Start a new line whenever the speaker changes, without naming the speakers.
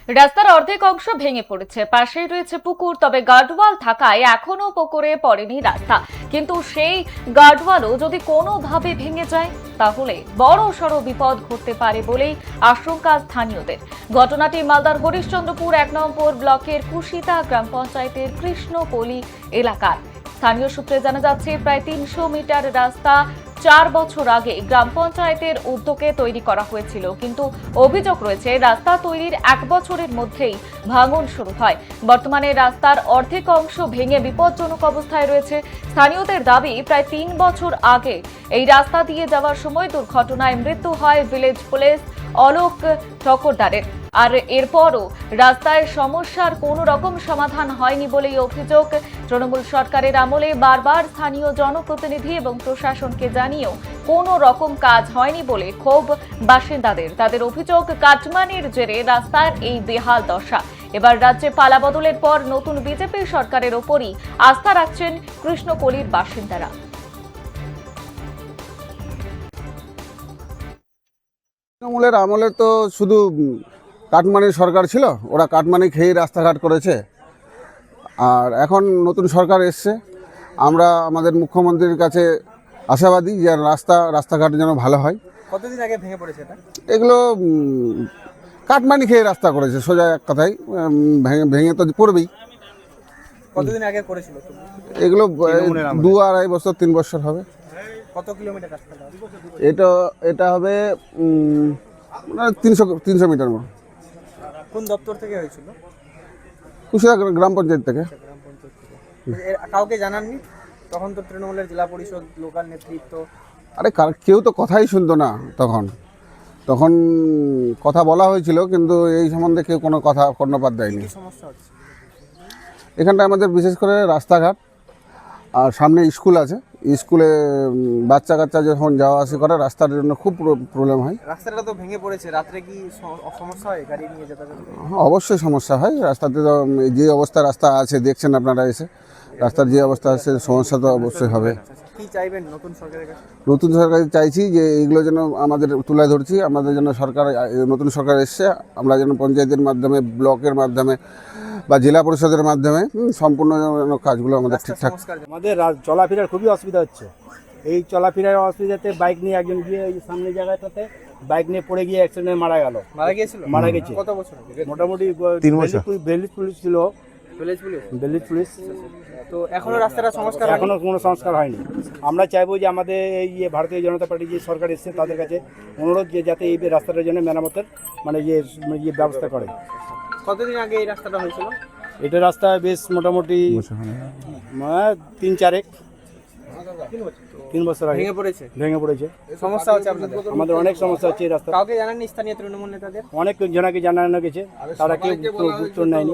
রাস্তার অর্ধেক অংশ ভেঙে পড়েছে, পাশেই রয়েছে পুকুর। তবে গার্ডওয়াল থাকায় এখনো পুকুরে পড়েনি রাস্তা। কিন্তু সেই গার্ডওয়ালও যদি কোনোভাবে ভেঙে যায় তাহলে বড় সড় বিপদ ঘটতে পারে বলেই আশঙ্কা স্থানীয়দের। ঘটনাটি মালদার হরিশ্চন্দ্রপুর 1 নম্বর ব্লকের কুশিতা গ্রাম পঞ্চায়েতের কৃষ্ণপল্লী এলাকার। স্থানীয় সূত্রে জানা যাচ্ছে, প্রায় 300 মিটার রাস্তা 4 বছর আগে গ্রাম পঞ্চায়েতের উদ্যোগে তৈরি করা হয়েছিল। কিন্তু অভিযোগ রয়েছে, রাস্তা তৈরির 1 বছরের মধ্যেই ভাঙন শুরু হয়। বর্তমানে রাস্তার অর্ধেক অংশ ভেঙে বিপজ্জনক অবস্থায় রয়েছে। স্থানীয়দের দাবি, প্রায় 3 বছর আগে এই রাস্তা দিয়ে যাওয়ার সময় দুর্ঘটনায় মৃত্যু হয় ভিলেজ পুলিশ অলোক ঠকরদারের। আর এরপরও রাস্তায় সমস্যার কোনো রকম সমাধান হয়নি বলেই অভিযোগ। তৃণমূল সরকারের আমলে বারবার স্থানীয় জনপ্রতিনিধি এবং প্রশাসনকে জানিয়েও কোনো রকম কাজ হয়নি বলে ক্ষোভ বাসিন্দাদের। তাদের অভিযোগ, কাটমানির জেরে রাস্তার এই বেহাল দশা। এবার রাজ্যে পালা বদলের পর নতুন বিজেপি সরকারের ওপরই আস্থা রাখছেন কৃষ্ণপল্লীর বাসিন্দারা।
তৃণমূলের আমলে তো শুধু কাটমানির সরকার ছিল, ওরা কাটমানি খেয়েই রাস্তাঘাট করেছে। আর এখন নতুন সরকার এসছে, আমরা আমাদের মুখ্যমন্ত্রীর কাছে আশাবাদী যে রাস্তাঘাট যেন ভালো হয়।
কতদিন আগে ভেঙে পড়েছে এটা?
এগুলো কাটমানি খেয়ে রাস্তা করেছে, সোজা এক কথায়। ভেঙে তো পড়বেই।
কতদিন আগে করেছিল?
এগুলো 2-2.5 বছর 3 বছর হবে।
কত কিলোমিটার রাস্তা?
এটা হবে 300 মিটার মতো।
কোন দপ্তর থেকে হয়েছিল?
কুশিয়া গ্রাম পঞ্চায়েত থেকে।
গ্রাম পঞ্চায়েত থেকে। কাউকে জানাননি? তখন তো তৃণমূলের জেলা পরিষদ, লোকাল নেতৃত্ব।
আরে কেউ তো কথাই শুনতো না। তখন কথা বলা হয়েছিল, কিন্তু এই সম্বন্ধে কেউ কোনো কথা কর্ণপাত দেয়নি।
কি সমস্যা হচ্ছে
এখানটা আমাদের বিশেষ করে রাস্তাঘাট, আর সামনে স্কুল আছে। স্কুলে বাচ্চা কাচ্চা যখন যাওয়া আসা করে, রাস্তার জন্য খুব প্রবলেম হয়।
রাস্তাটা তো ভেঙে পড়েছে, রাত্রে কি সমস্যা হয় গাড়ি নিয়ে যাতায়াত?
হ্যাঁ, অবশ্যই সমস্যা হয়। রাস্তাতে তো যে অবস্থা রাস্তা আছে দেখছেন আপনারা এসে, রাস্তার যে অবস্থা আছে, সমস্যা তো অবশ্যই হবে।
কি চাইবেন নতুন সরকারের কাছে?
নতুন সরকার চাইছি যে এইগুলো যেন আমাদের তুলে ধরছি, আমাদের জন্য নতুন সরকার এসছে, আমরা যেন পঞ্চায়েতের মাধ্যমে, ব্লকের মাধ্যমে বা জেলা পরিষদের মাধ্যমে সম্পূর্ণ কাজগুলো আমাদের ঠিকঠাক।
আমাদের চলাফেরার খুবই অসুবিধা হচ্ছে। এই চলাফেরার অসুবিধাতে বাইক নিয়ে একজন গিয়ে এই সামনে জায়গাটাতে বাইক নিয়ে পড়ে গিয়ে অ্যাক্সিডেন্টে মারা গেছে।
কত বছর আগে?
মোটামুটি
3 বছর।
ভ্যালিড পুলিশ ছিল। Valid police.
তো এখনো রাস্তাটা সংস্কার
এখনো কোনো সংস্কার হয়নি। আমরা চাইবো যে আমাদের এই ভারতীয় জনতা পার্টি যে সরকার এসছে তাদের কাছে অনুরোধ যে যাতে এই রাস্তাটার জন্য মেরামতের ব্যবস্থা করে।
কতদিন আগে এই রাস্তাটা হয়েছিল?
এটা রাস্তা বেশ মোটামুটি 3 বছর আগে ভেঙে পড়েছে।
সমস্যা হচ্ছে আপনাদের?
আমাদের অনেক সমস্যা হচ্ছে এই রাস্তা।
কাউকে জানাননি স্থানীয় তৃণমূল নেতাদের?
অনেক জনাকে জানানো গেছে, তারা কেউ উত্তর নেয়নি।